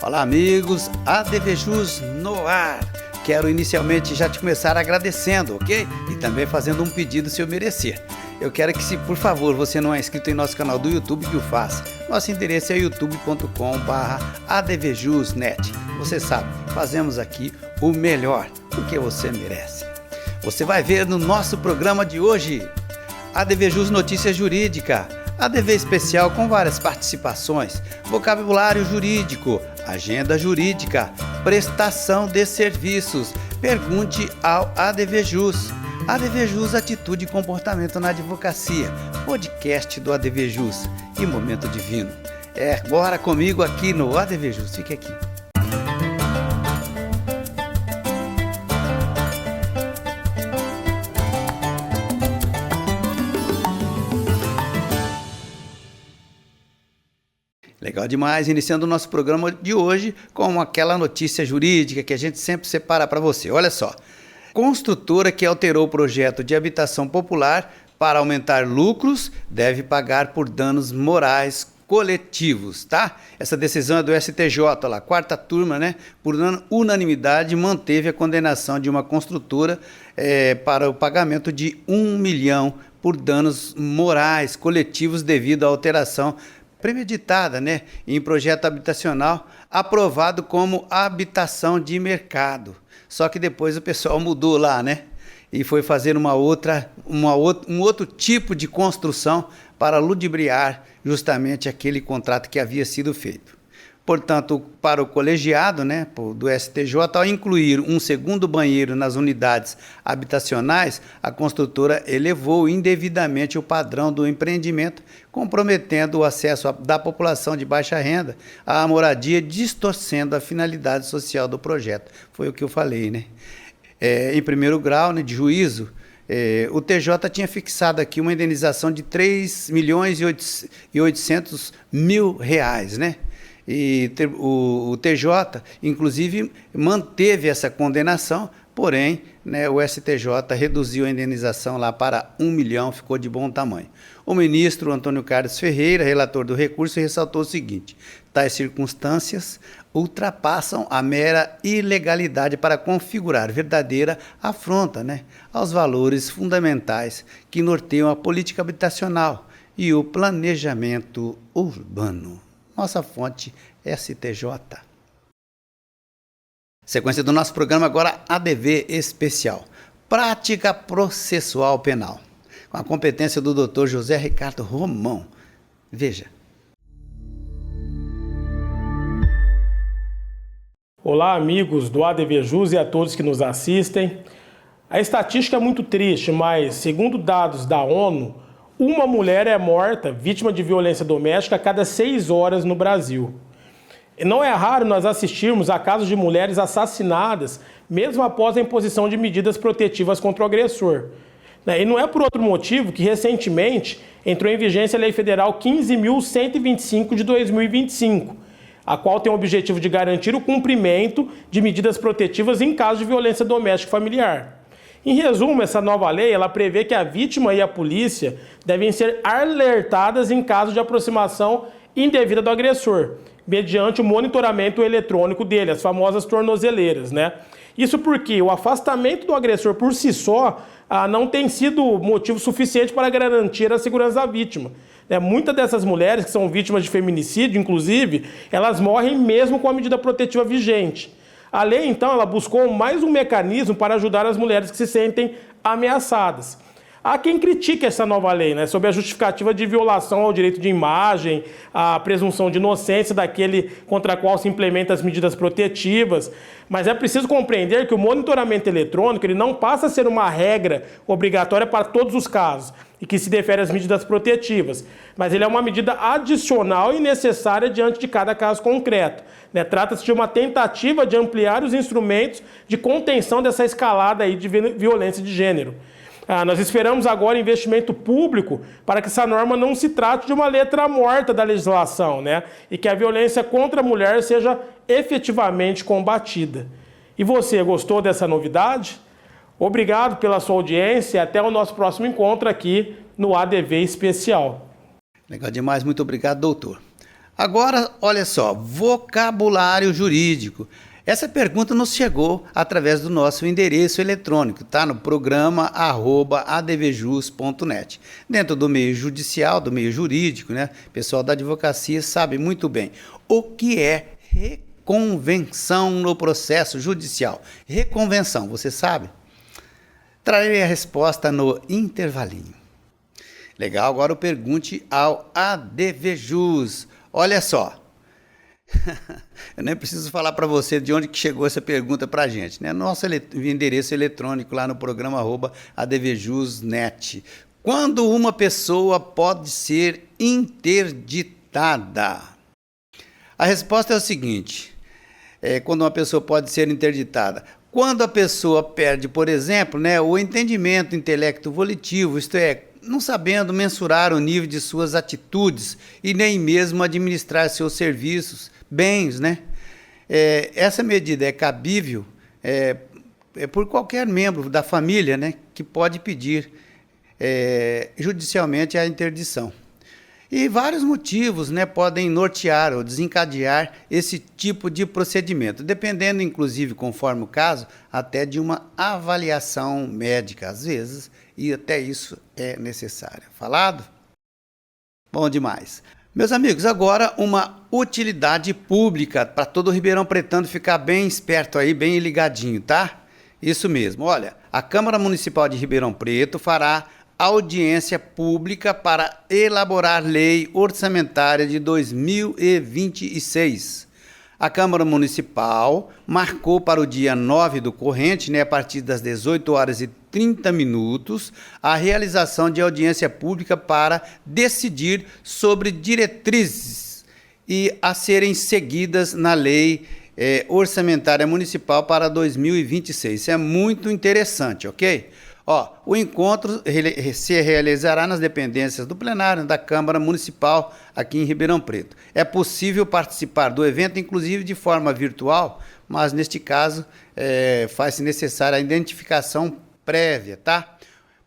Olá amigos, ADVJus no ar. Quero inicialmente já te começar agradecendo, ok? E também fazendo um pedido se eu merecer. Eu quero que, se por favor você não é inscrito em nosso canal do YouTube, que o faça. Nosso endereço é youtube.com/advjusnet. Você sabe, fazemos aqui o melhor, porque você merece. Você vai ver no nosso programa de hoje ADVJus Notícia Jurídica, ADV especial com várias participações, vocabulário jurídico, agenda jurídica, prestação de serviços, pergunte ao ADVJus. ADVJus Atitude e Comportamento na Advocacia, podcast do ADVJus e Momento Divino. É agora comigo aqui no ADVJus, fique aqui. Legal demais, iniciando o nosso programa de hoje com aquela notícia jurídica que a gente sempre separa para você. Olha só, construtora que alterou o projeto de habitação popular para aumentar lucros deve pagar por danos morais coletivos, tá? Essa decisão é do STJ, lá, quarta turma, né? Por unanimidade, manteve a condenação de uma construtora para o pagamento de 1 milhão por danos morais coletivos devido à alteração premeditada, né, em projeto habitacional aprovado como habitação de mercado. Só que depois o pessoal mudou lá, né, e foi fazer um outro tipo de construção para ludibriar justamente aquele contrato que havia sido feito. Portanto, para o colegiado, né, do STJ, ao incluir um segundo banheiro nas unidades habitacionais, a construtora elevou indevidamente o padrão do empreendimento, comprometendo o acesso da população de baixa renda à moradia, distorcendo a finalidade social do projeto. Foi o que eu falei, né? Em primeiro grau, né, de juízo, o TJ tinha fixado aqui uma indenização de R$3.800.000, né? E o TJ, inclusive, manteve essa condenação, porém, né, o STJ reduziu a indenização lá para 1 milhão, ficou de bom tamanho. O ministro Antônio Carlos Ferreira, relator do recurso, ressaltou o seguinte: tais circunstâncias ultrapassam a mera ilegalidade para configurar verdadeira afronta, né, aos valores fundamentais que norteiam a política habitacional e o planejamento urbano. Nossa fonte STJ. Sequência do nosso programa agora, ADV especial, Prática Processual Penal, com a competência do Dr. José Ricardo Romão. Veja. Olá, amigos do ADVJus e a todos que nos assistem. A estatística é muito triste, mas segundo dados da ONU, uma mulher é morta, vítima de violência doméstica, a cada 6 horas no Brasil. E não é raro nós assistirmos a casos de mulheres assassinadas, mesmo após a imposição de medidas protetivas contra o agressor. E não é por outro motivo que, recentemente, entrou em vigência a Lei Federal 15.125 de 2025, a qual tem o objetivo de garantir o cumprimento de medidas protetivas em caso de violência doméstica e familiar. Em resumo, essa nova lei ela prevê que a vítima e a polícia devem ser alertadas em caso de aproximação indevida do agressor, mediante o monitoramento eletrônico dele, as famosas tornozeleiras, né? Isso porque o afastamento do agressor por si só não tem sido motivo suficiente para garantir a segurança da vítima. Muitas dessas mulheres que são vítimas de feminicídio, inclusive, elas morrem mesmo com a medida protetiva vigente. A lei, então, ela buscou mais um mecanismo para ajudar as mulheres que se sentem ameaçadas. Há quem critique essa nova lei, né, sob a justificativa de violação ao direito de imagem, a presunção de inocência daquele contra qual se implementam as medidas protetivas, mas é preciso compreender que o monitoramento eletrônico ele não passa a ser uma regra obrigatória para todos os casos e que se defere às medidas protetivas, mas ele é uma medida adicional e necessária diante de cada caso concreto. Trata-se de uma tentativa de ampliar os instrumentos de contenção dessa escalada aí de violência de gênero. Nós esperamos agora investimento público para que essa norma não se trate de uma letra morta da legislação, né? E que a violência contra a mulher seja efetivamente combatida. E você, gostou dessa novidade? Obrigado pela sua audiência e até o nosso próximo encontro aqui no ADV Especial. Legal demais, muito obrigado, doutor. Agora, olha só, vocabulário jurídico. Essa pergunta nos chegou através do nosso endereço eletrônico, tá? No programa @advjus.net. Dentro do meio judicial, do meio jurídico, né? O pessoal da advocacia sabe muito bem o que é reconvenção no processo judicial. Reconvenção, você sabe? Trarei a resposta no intervalinho. Legal, agora eu pergunte ao ADVJus. Olha só. Eu nem preciso falar para você de onde que chegou essa pergunta para a gente, né? Nosso endereço eletrônico lá no programa @advjus.net. Quando uma pessoa pode ser interditada? A resposta é o seguinte: quando uma pessoa pode ser interditada? Quando a pessoa perde, por exemplo, né, o entendimento intelecto volitivo, isto é, não sabendo mensurar o nível de suas atitudes e nem mesmo administrar seus serviços, bens, né? Essa medida é cabível por qualquer membro da família, né, que pode pedir judicialmente a interdição. E vários motivos, né, podem nortear ou desencadear esse tipo de procedimento, dependendo, inclusive, conforme o caso, até de uma avaliação médica, às vezes, e até isso é necessário. Falado? Bom demais. Meus amigos, agora uma utilidade pública para todo o Ribeirão Pretano ficar bem esperto aí, bem ligadinho, tá? Isso mesmo. Olha, a Câmara Municipal de Ribeirão Preto fará audiência pública para elaborar lei orçamentária de 2026. A Câmara Municipal marcou para o dia 9 do corrente, né, a partir das 18h30, a realização de audiência pública para decidir sobre diretrizes e a serem seguidas na lei orçamentária municipal para 2026. Isso é muito interessante, ok? O encontro se realizará nas dependências do plenário da Câmara Municipal aqui em Ribeirão Preto. É possível participar do evento, inclusive de forma virtual, mas neste caso faz-se necessária a identificação prévia, tá?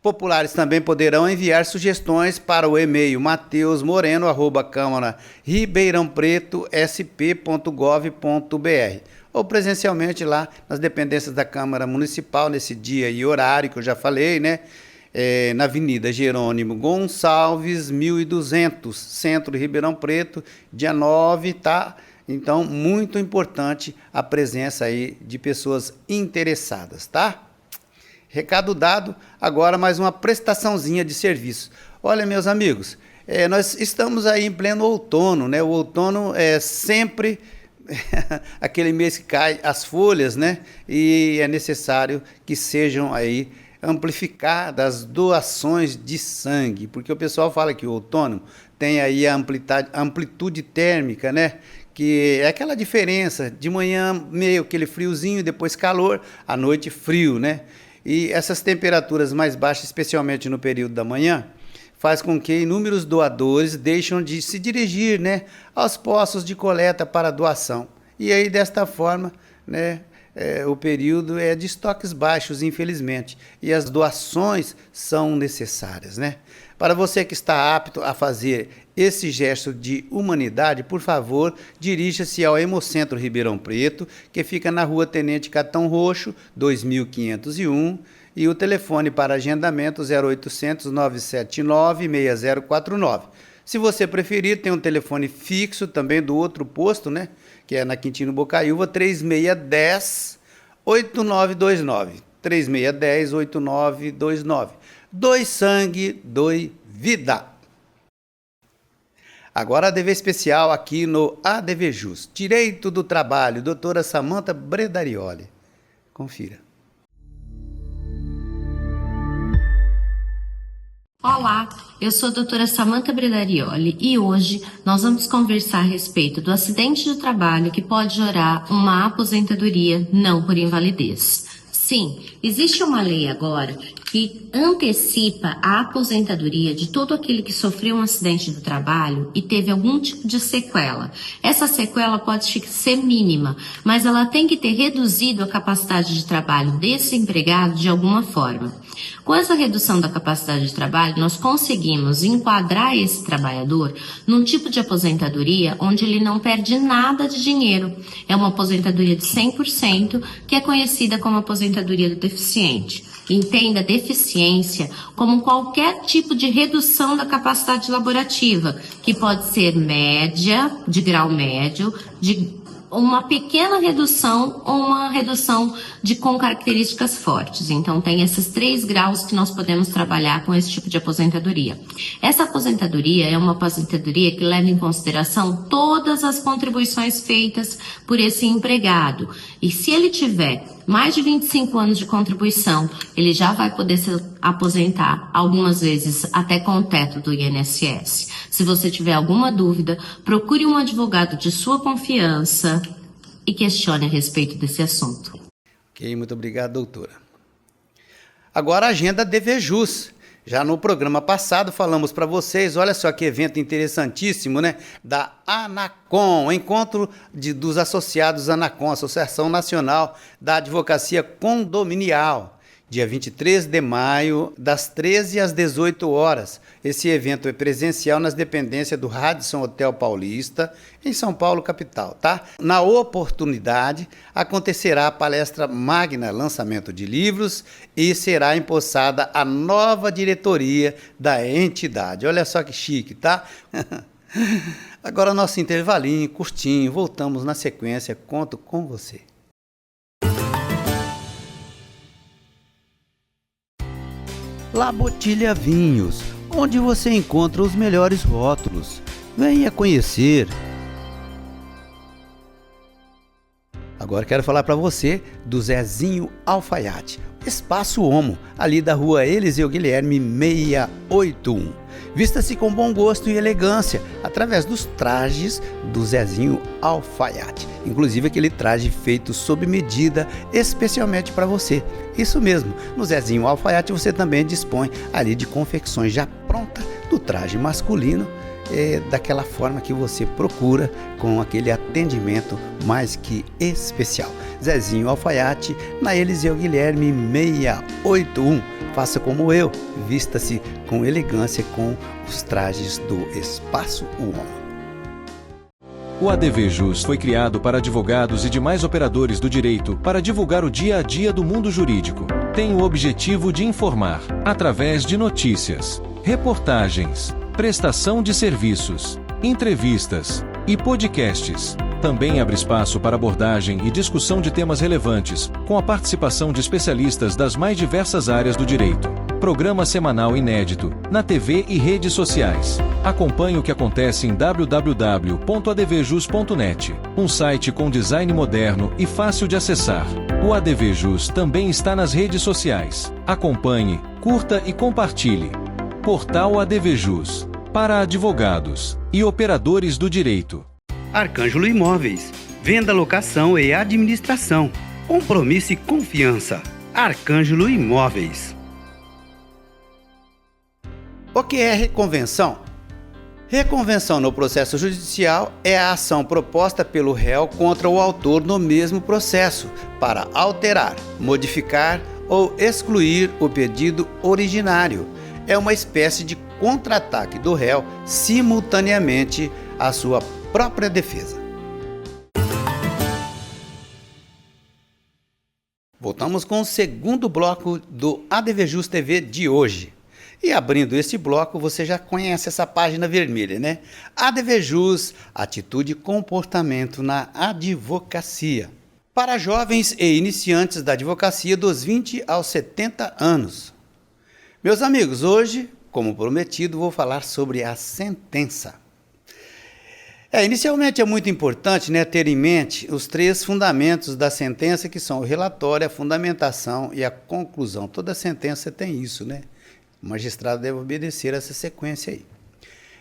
Populares também poderão enviar sugestões para o e-mail mateus.moreno@câmara-ribeirãopretosp.gov.br ou presencialmente lá nas dependências da Câmara Municipal, nesse dia e horário que eu já falei, né? Na Avenida Jerônimo Gonçalves, 1200, Centro Ribeirão Preto, dia 9, tá? Então, muito importante a presença aí de pessoas interessadas, tá? Recado dado, agora mais uma prestaçãozinha de serviço. Olha, meus amigos, nós estamos aí em pleno outono, né? O outono é sempre aquele mês que cai as folhas, né? E é necessário que sejam aí amplificadas doações de sangue, porque o pessoal fala que o outono tem aí a amplitude térmica, né? Que é aquela diferença, de manhã meio aquele friozinho, depois calor, à noite frio, né? E essas temperaturas mais baixas, especialmente no período da manhã, faz com que inúmeros doadores deixem de se dirigir, né, aos postos de coleta para doação. E aí, desta forma, né, o período é de estoques baixos, infelizmente, e as doações são necessárias, né? Para você que está apto a fazer esse gesto de humanidade, por favor, dirija-se ao Hemocentro Ribeirão Preto, que fica na Rua Tenente Catão Roxo, 2501, e o telefone para agendamento 0800 979 6049. Se você preferir, tem um telefone fixo também do outro posto, né? Que é na Quintino Bocaiúva, 3610-8929. 3610-8929. Doe sangue, doe vida. Agora, ADV especial aqui no ADVJus. Direito do Trabalho, doutora Samanta Bredarioli. Confira. Olá, eu sou a doutora Samanta Bredarioli e hoje nós vamos conversar a respeito do acidente de trabalho que pode gerar uma aposentadoria não por invalidez. Sim, existe uma lei agora que antecipa a aposentadoria de todo aquele que sofreu um acidente do trabalho e teve algum tipo de sequela. Essa sequela pode ser mínima, mas ela tem que ter reduzido a capacidade de trabalho desse empregado de alguma forma. Com essa redução da capacidade de trabalho, nós conseguimos enquadrar esse trabalhador num tipo de aposentadoria onde ele não perde nada de dinheiro. É uma aposentadoria de 100%, que é conhecida como aposentadoria do deficiente. Entenda a deficiência como qualquer tipo de redução da capacidade laborativa, que pode ser média, de grau médio, de uma pequena redução ou uma redução com características fortes. Então, tem esses 3 graus que nós podemos trabalhar com esse tipo de aposentadoria. Essa aposentadoria é uma aposentadoria que leva em consideração todas as contribuições feitas por esse empregado. E se ele tiver mais de 25 anos de contribuição, ele já vai poder se aposentar, algumas vezes até com o teto do INSS. Se você tiver alguma dúvida, procure um advogado de sua confiança e questione a respeito desse assunto. Ok, muito obrigado, doutora. Agora a agenda DVJUS. Já no programa passado falamos para vocês, olha só que evento interessantíssimo, né? Da ANACOM, encontro dos associados ANACOM, Associação Nacional da Advocacia Condominial. Dia 23 de maio, das 13 às 18 horas. Esse evento é presencial nas dependências do Radisson Hotel Paulista, em São Paulo, capital, tá? Na oportunidade, acontecerá a palestra magna, lançamento de livros, e será empossada a nova diretoria da entidade. Olha só que chique, tá? Agora nosso intervalinho, curtinho, voltamos na sequência, conto com você. La Botilha Vinhos, onde você encontra os melhores rótulos. Venha conhecer. Agora quero falar para você do Zezinho Alfaiate, Espaço Homo, ali da rua Eliseu Guilherme 681. Vista-se com bom gosto e elegância, através dos trajes do Zezinho Alfaiate. Inclusive aquele traje feito sob medida, especialmente para você. Isso mesmo, no Zezinho Alfaiate você também dispõe ali de confecções já prontas do traje masculino, daquela forma que você procura, com aquele atendimento mais que especial. Zezinho Alfaiate, na Eliseu Guilherme 681. Faça como eu, vista-se com elegância com os trajes do Espaço Homo. O ADVJUS foi criado para advogados e demais operadores do direito para divulgar o dia a dia do mundo jurídico. Tem o objetivo de informar, através de notícias, reportagens, prestação de serviços, entrevistas e podcasts. Também abre espaço para abordagem e discussão de temas relevantes, com a participação de especialistas das mais diversas áreas do direito. Programa semanal inédito, na TV e redes sociais. Acompanhe o que acontece em www.advjus.net, um site com design moderno e fácil de acessar. O ADVJUS também está nas redes sociais. Acompanhe, curta e compartilhe. Portal ADVJUS, para advogados e operadores do direito. Arcângelo Imóveis, venda, locação e administração. Compromisso e confiança. Arcângelo Imóveis. O que é reconvenção? Reconvenção no processo judicial é a ação proposta pelo réu contra o autor no mesmo processo para alterar, modificar ou excluir o pedido originário. É uma espécie de contra-ataque do réu simultaneamente à sua própria defesa. Voltamos com o segundo bloco do ADVJUS TV de hoje. E abrindo esse bloco, você já conhece essa página vermelha, né? ADVJUS, atitude e comportamento na advocacia. Para jovens e iniciantes da advocacia dos 20 aos 70 anos. Meus amigos, hoje, como prometido, vou falar sobre a sentença. Inicialmente é muito importante, ter em mente os 3 fundamentos da sentença, que são o relatório, a fundamentação e a conclusão. Toda sentença tem isso, né? O magistrado deve obedecer essa sequência aí.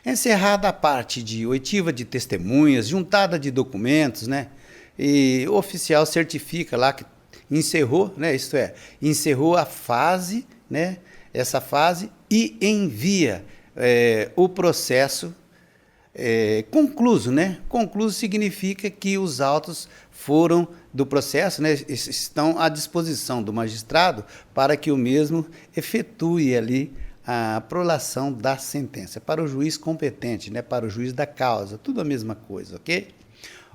Encerrada a parte de oitiva de testemunhas, juntada de documentos, e o oficial certifica lá que encerrou, isto é, encerrou a fase né, essa fase e envia o processo concluso, né? Concluso significa que os autos foram do processo, né, estão à disposição do magistrado para que o mesmo efetue ali a prolação da sentença, para o juiz competente, né, para o juiz da causa, tudo a mesma coisa, ok?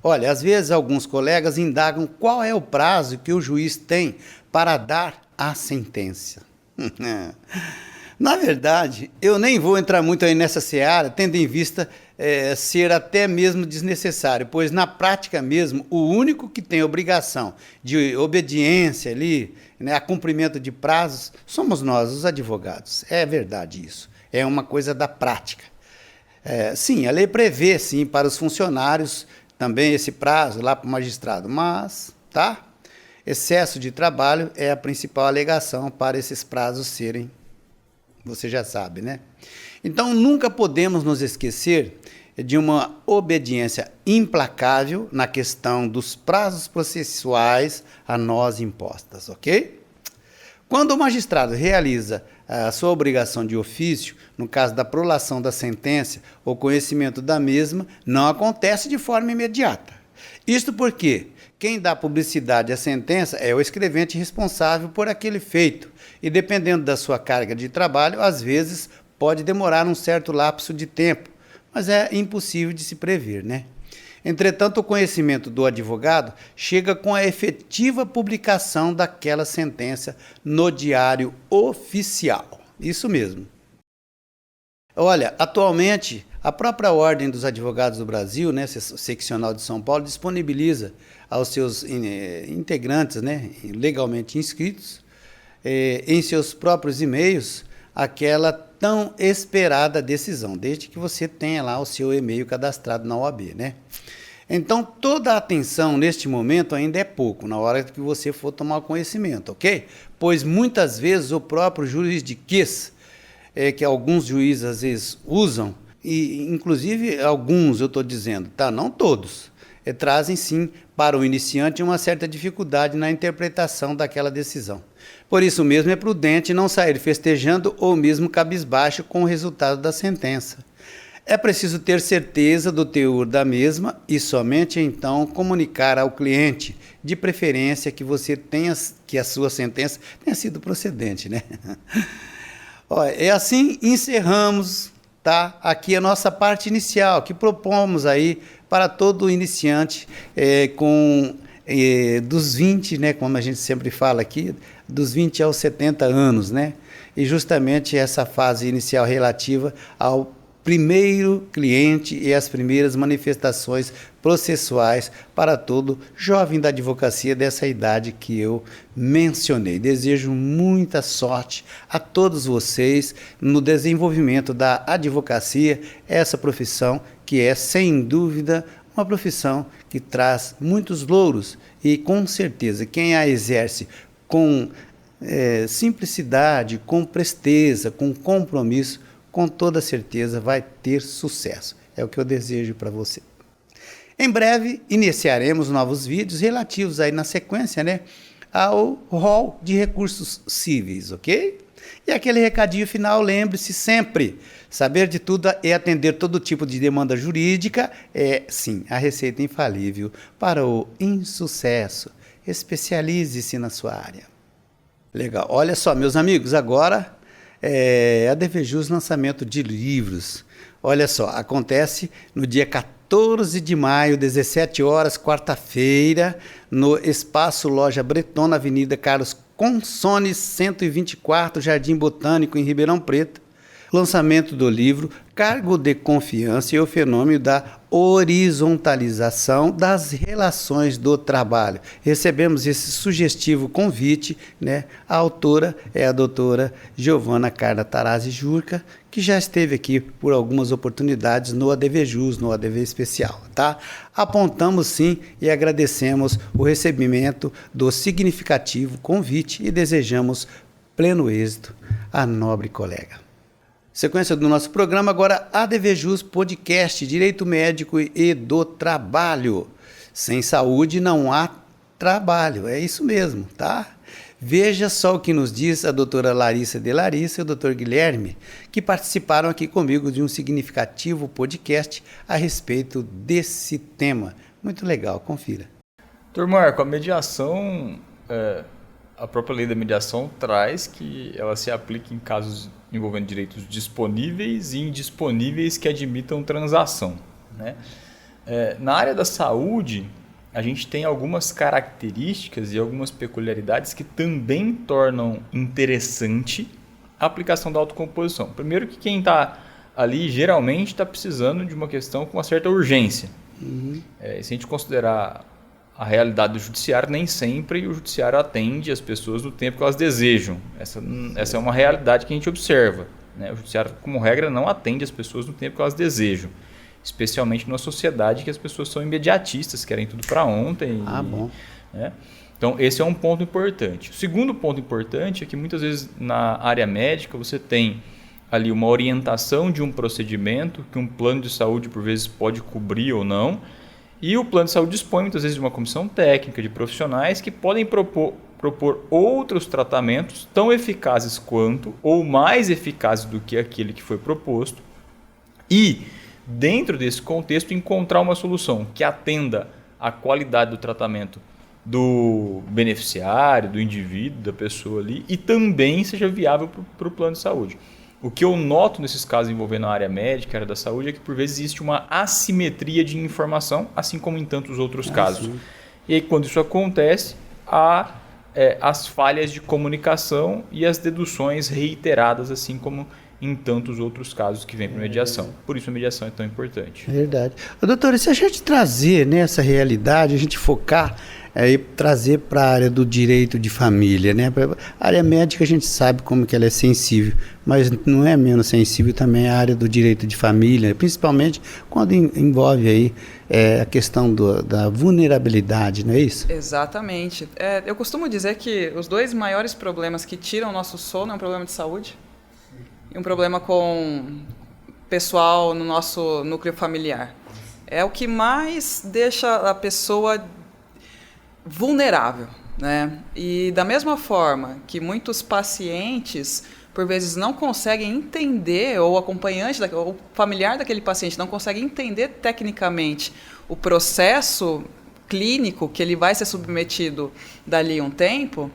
Olha, às vezes alguns colegas indagam qual é o prazo que o juiz tem para dar a sentença. Na verdade, eu nem vou entrar muito aí nessa seara, tendo em vista ser até mesmo desnecessário, pois na prática mesmo, o único que tem obrigação de obediência ali, né, a cumprimento de prazos, somos nós, os advogados. É verdade isso, é uma coisa da prática. Sim, a lei prevê, sim, para os funcionários também esse prazo lá para o magistrado, mas, tá? Excesso de trabalho é a principal alegação para esses prazos serem, você já sabe, né? Então, nunca podemos nos esquecer de uma obediência implacável na questão dos prazos processuais a nós impostas, ok? Quando o magistrado realiza a sua obrigação de ofício, no caso da prolação da sentença ou conhecimento da mesma, não acontece de forma imediata. Isto porque quem dá publicidade à sentença é o escrevente responsável por aquele feito e, dependendo da sua carga de trabalho, às vezes pode demorar um certo lapso de tempo, mas é impossível de se prever, né? Entretanto, o conhecimento do advogado chega com a efetiva publicação daquela sentença no Diário Oficial. Isso mesmo. Olha, atualmente, a própria Ordem dos Advogados do Brasil, né, seccional de São Paulo, disponibiliza aos seus integrantes, né, legalmente inscritos, em seus próprios e-mails, aquela tão esperada decisão, desde que você tenha lá o seu e-mail cadastrado na OAB, né? Então, toda a atenção neste momento ainda é pouco, na hora que você for tomar conhecimento, ok? Pois muitas vezes o próprio juridiquês, que alguns juízes às vezes usam, e inclusive alguns, eu estou dizendo, tá? Não todos, trazem sim para o iniciante uma certa dificuldade na interpretação daquela decisão. Por isso mesmo é prudente não sair festejando ou mesmo cabisbaixo com o resultado da sentença. É preciso ter certeza do teor da mesma e somente então comunicar ao cliente, de preferência que você tenha, que a sua sentença tenha sido procedente, né? Olha, assim encerramos, tá, aqui a nossa parte inicial, que propomos aí para todo iniciante dos 20, né, como a gente sempre fala aqui, dos 20 aos 70 anos, né? E justamente essa fase inicial relativa ao primeiro cliente e as primeiras manifestações processuais para todo jovem da advocacia dessa idade que eu mencionei. Desejo muita sorte a todos vocês no desenvolvimento da advocacia, essa profissão que é, sem dúvida, uma profissão que traz muitos louros e, com certeza, quem a exerce com simplicidade, com presteza, com compromisso, com toda certeza vai ter sucesso. É o que eu desejo para você. Em breve, iniciaremos novos vídeos relativos aí na sequência, né, ao rol de recursos cíveis, ok? E aquele recadinho final, lembre-se sempre, saber de tudo e atender todo tipo de demanda jurídica é, sim, a receita infalível para o insucesso. Especialize-se na sua área. Legal. Olha só, meus amigos, agora a DVJUS lançamento de livros. Olha só, acontece no dia 14 de maio, 17 horas, quarta-feira, no Espaço Loja Breton, na Avenida Carlos Consones, 124, Jardim Botânico, em Ribeirão Preto. Lançamento do livro Cargo de Confiança e o Fenômeno da Horizontalização das Relações do Trabalho. Recebemos esse sugestivo convite, né? A autora é a doutora Giovana Carla Tarazzi Jurca, que já esteve aqui por algumas oportunidades no ADVJUS, no ADV Especial, tá? Apontamos sim e agradecemos o recebimento do significativo convite e desejamos pleno êxito à nobre colega. Sequência do nosso programa, agora ADVJUS Podcast, Direito Médico e do Trabalho. Sem saúde não há trabalho, é isso mesmo, tá? Veja só o que nos diz a doutora Larissa de Larissa e o doutor Guilherme, que participaram aqui comigo de um significativo podcast a respeito desse tema. Muito legal, confira. Doutor Marco, a mediação, a própria lei da mediação traz que ela se aplica em casos envolvendo direitos disponíveis e indisponíveis que admitam transação, né? Na área da saúde, a gente tem algumas características e algumas peculiaridades que também tornam interessante a aplicação da autocomposição. Primeiro que quem está ali geralmente está precisando de uma questão com uma certa urgência. Se a gente considerar a realidade do judiciário, nem sempre o judiciário atende as pessoas no tempo que elas desejam. Essa é uma realidade que a gente observa, né? O judiciário, como regra, não atende as pessoas no tempo que elas desejam. Especialmente numa sociedade que as pessoas são imediatistas, querem tudo para ontem. Bom. Né? Então, esse é um ponto importante. O segundo ponto importante é que muitas vezes na área médica você tem ali uma orientação de um procedimento que um plano de saúde por vezes pode cobrir ou não, e o plano de saúde dispõe muitas vezes de uma comissão técnica de profissionais que podem propor outros tratamentos tão eficazes quanto ou mais eficazes do que aquele que foi proposto, e dentro desse contexto encontrar uma solução que atenda à qualidade do tratamento do beneficiário, do indivíduo, da pessoa ali, e também seja viável para o plano de saúde. O que eu noto nesses casos envolvendo a área médica, a área da saúde, é que por vezes existe uma assimetria de informação, assim como em tantos outros casos. Sim. E aí, quando isso acontece, há as falhas de comunicação e as deduções reiteradas, assim como em tantos outros casos que vêm para mediação. Por isso a mediação é tão importante. Verdade. Doutora, se a gente trazer nessa realidade, a gente focar e trazer para a área do direito de família, né? A área médica a gente sabe como que ela é sensível, mas não é menos sensível também a área do direito de família, principalmente quando envolve aí a questão da vulnerabilidade, não é isso? Exatamente. Eu costumo dizer que os dois maiores problemas que tiram o nosso sono é um problema de saúde e um problema com pessoal no nosso núcleo familiar. É o que mais deixa a pessoa vulnerável, né? E da mesma forma que muitos pacientes, por vezes, não conseguem entender, ou o acompanhante, ou o familiar daquele paciente não consegue entender tecnicamente o processo clínico que ele vai ser submetido dali a um tempo,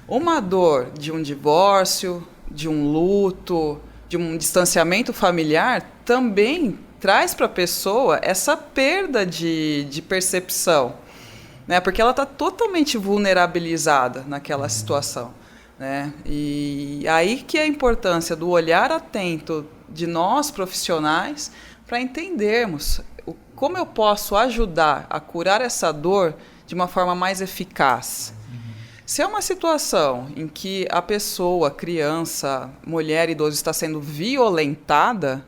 uma dor de um divórcio, de um luto, de um distanciamento familiar, também traz para a pessoa essa perda de percepção, né? Porque ela está totalmente vulnerabilizada naquela situação, né? E aí que é a importância do olhar atento de nós profissionais para entendermos como eu posso ajudar a curar essa dor de uma forma mais eficaz. Se é uma situação em que a pessoa, criança, mulher, idoso está sendo violentada,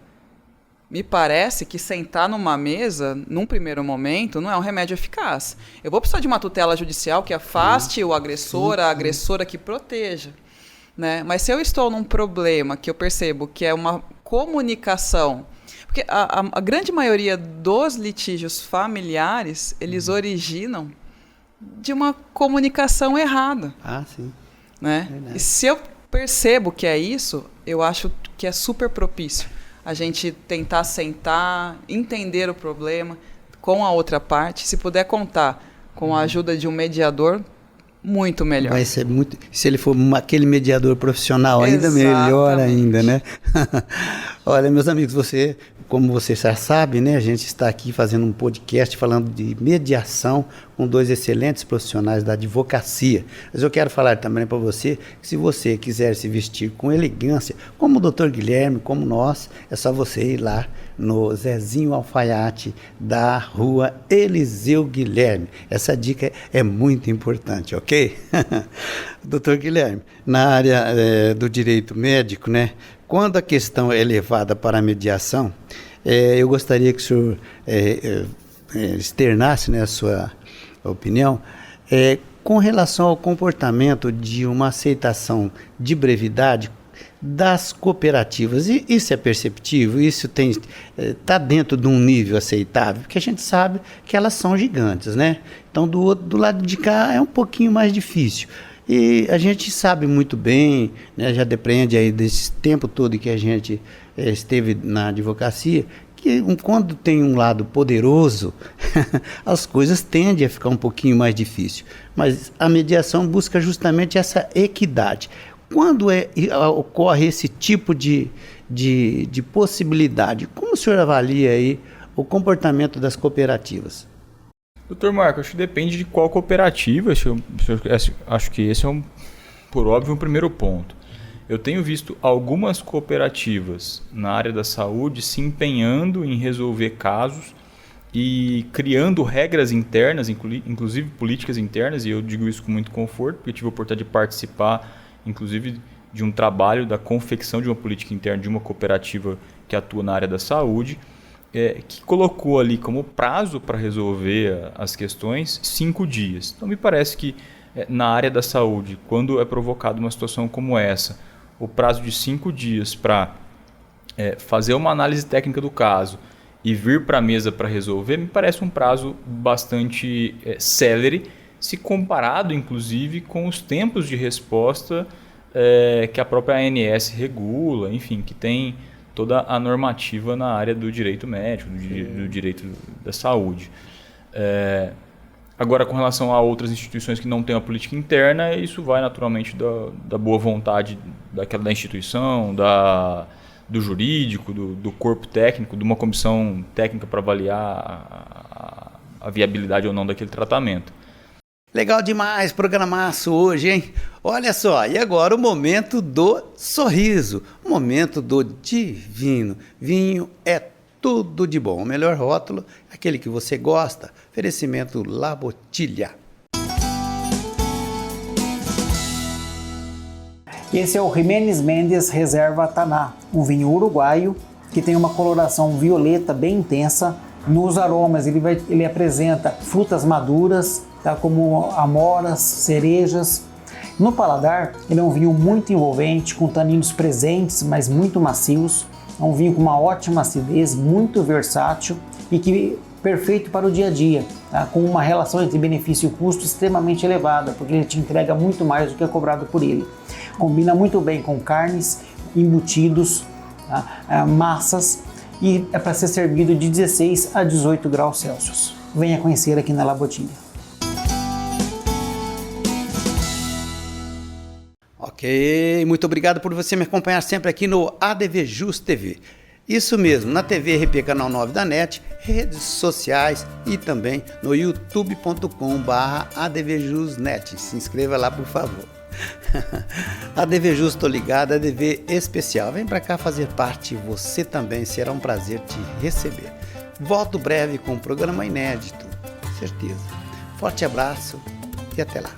me parece que sentar numa mesa, num primeiro momento, não é um remédio eficaz. Eu vou precisar de uma tutela judicial que afaste o agressor, a agressora que proteja, né? Mas se eu estou num problema que eu percebo que é uma comunicação, porque a grande maioria dos litígios familiares, eles originam de uma comunicação errada. Sim. Né? E se eu percebo que é isso, eu acho que é super propício a gente tentar sentar, entender o problema com a outra parte. Se puder contar com a ajuda de um mediador, muito melhor. Vai ser muito, se ele for aquele mediador profissional, ainda Exatamente. melhor ainda, né? Olha, meus amigos, como você já sabe, né, a gente está aqui fazendo um podcast falando de mediação com dois excelentes profissionais da advocacia. Mas eu quero falar também para você que se você quiser se vestir com elegância, como o Dr. Guilherme, como nós, é só você ir lá no Zezinho Alfaiate da Rua Eliseu Guilherme. Essa dica é muito importante, ok? Dr. Guilherme, na área do direito médico, né? Quando a questão é levada para a mediação, eu gostaria que o senhor externasse, né, a sua opinião com relação ao comportamento de uma aceitação de brevidade das cooperativas. E isso é perceptível? Isso está dentro de um nível aceitável? Porque a gente sabe que elas são gigantes, né? Então, do lado de cá é um pouquinho mais difícil. E a gente sabe muito bem, né, já depreende aí desse tempo todo que a gente esteve na advocacia, que quando tem um lado poderoso, as coisas tendem a ficar um pouquinho mais difícil. Mas a mediação busca justamente essa equidade. Quando ocorre esse tipo de possibilidade, como o senhor avalia aí o comportamento das cooperativas? Doutor Marco, acho que depende de qual cooperativa. Acho que esse é, por óbvio, um primeiro ponto. Eu tenho visto algumas cooperativas na área da saúde se empenhando em resolver casos e criando regras internas, inclusive políticas internas, e eu digo isso com muito conforto, porque tive a oportunidade de participar, inclusive, de um trabalho da confecção de uma política interna de uma cooperativa que atua na área da saúde, que colocou ali como prazo para resolver as questões 5 dias. Então, me parece que na área da saúde, quando é provocada uma situação como essa, o prazo de 5 dias para fazer uma análise técnica do caso e vir para a mesa para resolver, me parece um prazo bastante célere, se comparado, inclusive, com os tempos de resposta que a própria ANS regula, enfim, que tem toda a normativa na área do direito médico, do direito da saúde. Agora, com relação a outras instituições que não têm uma política interna, isso vai naturalmente da boa vontade da instituição, do jurídico, do corpo técnico, de uma comissão técnica para avaliar a viabilidade ou não daquele tratamento. Legal demais, programaço hoje, hein? Olha só, e agora o momento do sorriso, o momento do divino. Vinho é tudo de bom. O melhor rótulo, aquele que você gosta. Oferecimento La Bottiglia. Esse é o Jiménez Mendes Reserva Taná, um vinho uruguaio que tem uma coloração violeta bem intensa. Nos aromas ele apresenta frutas maduras, tá, como amoras, cerejas. No paladar ele é um vinho muito envolvente, com taninos presentes, mas muito macios. É um vinho com uma ótima acidez, muito versátil e que perfeito para o dia a dia, tá? Com uma relação entre benefício e custo extremamente elevada, porque ele te entrega muito mais do que é cobrado por ele. Combina muito bem com carnes, embutidos, tá? Massas, e é para ser servido de 16 a 18 graus Celsius. Venha conhecer aqui na La Bottiglia. Ok, muito obrigado por você me acompanhar sempre aqui no ADV Jus TV. Isso mesmo, na TV RP Canal 9 da NET, redes sociais e também no youtube.com/advjusnet. Se inscreva lá, por favor. ADV Jus, tô ligado, ADV especial. Vem pra cá fazer parte, você também, será um prazer te receber. Volto breve com um programa inédito, certeza. Forte abraço e até lá.